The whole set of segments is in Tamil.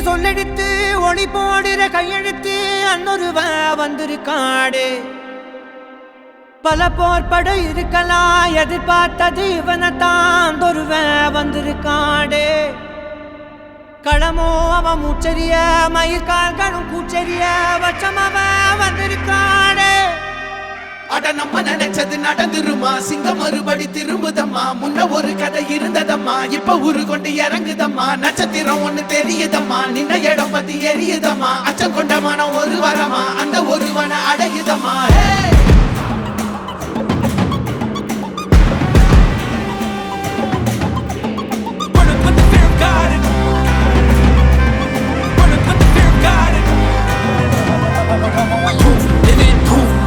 சொல்லெடுத்து ஒளி போடுற கையெழுத்து அன்னொருவ வந்திருக்காடு. பல போர்பட இருக்கலாம் எதிர்பார்த்தது இவனைத்தான் ஒருவ வந்திருக்காடு. களமோ அவன் மூச்சரிய மயிர்கால்களும் கூச்சரிய வச்சம் அவன் வந்திருக்காடு. அட நம்ம நினைச்சது நடந்துருமா, சிங்கம் மறுபடி திரும்புதம்மா. முன்ன ஒரு கதை இருந்ததம்மா, இப்ப உரு கொண்டு இறங்குதம்மா. நட்சத்திரம் ஒண்ணு தெரியுதம்மா, நின்ன இடம் பத்தி எரியுதம்மா. அச்சம் கொண்ட மனம் ஒரு வரமா, அந்த ஒருவனை அடையுதம்மா.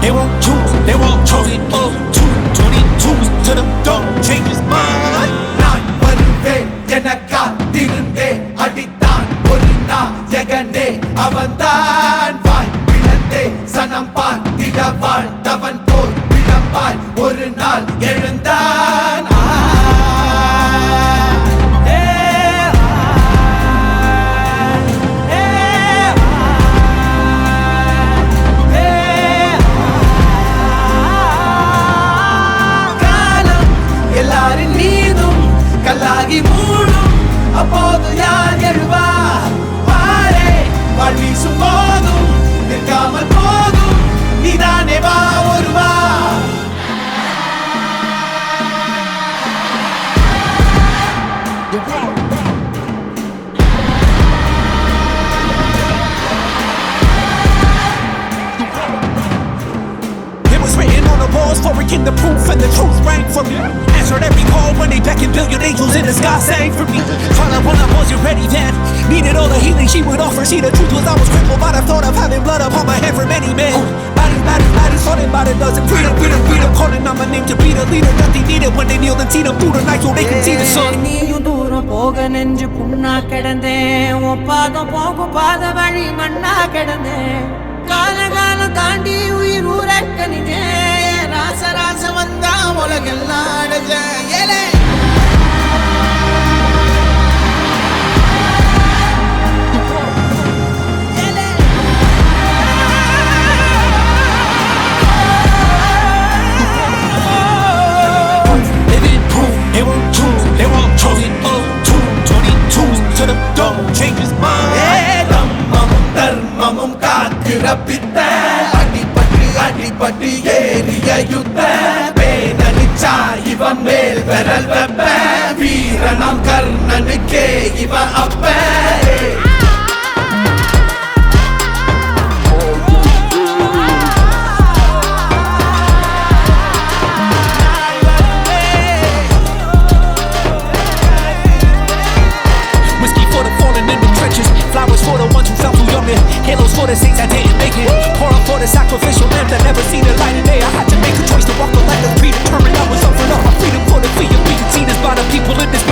They won't choose, they won't choose it up. 222 to the door, change his mind. நான் வருவேன் எனக்கா திருந்தே அடித்தான் ஒரு நாயகனே அவன்தான். வாய் பிளந்தே சனம் பார்த்திட வாழ்ந்தவன் போல் விளம்பாய் ஒரு நாள் எழுந்தான். கல்லாகி மூடும் அப்போது யார் எழுவா? பாரே வாழ் வீசும் போதும் நிற்காமல் போதும் நீதானே வா ஒருவா. It was written on the walls for a king, the proof and the truth rang for me. Answered every call when they beckoned, billion angels in the sky sang for me. Trying when I wasn't ready then, needed all the healing she would offer. See, the truth was I was crippled by the thought of having blood upon my head for many men. Bodies falling by the dozen. Freedom, calling out my name to be the leader that they needed when they kneeled and seen them through the night so they can see the sun. நீயும் தூரம் போக நெஞ்சு புண்ணா கிடந்தேன், உன் பாதம் போகும் பாத வழி மண்ணா கிடந்தேன். காலம் தாண்டி உயிர் ஊரக்கணிதேன், ராச வந்தா உலகெல்லாம் அடைஞ்சேன். ஏலே They won't choose, they won't choose it up. 222 to the door, change his mind. தம்மமும் தர்மமும் காக்கிற பித்த, அடிபட்டு ஏறிய யுத்த. பேனலிச்சா இவன் மேல் விரல் வெப்ப, வீரனாம் கர்ணனுக்கே இவன் அப்ப. Flowers for the ones who fell too young, and halos for the saints that didn't make it. Pour out for the sacrificial lamb that never seen the light of day. I had to make a choice to walk the light that's predetermined. I was offering up my freedom for the fear. We can see this by the people in this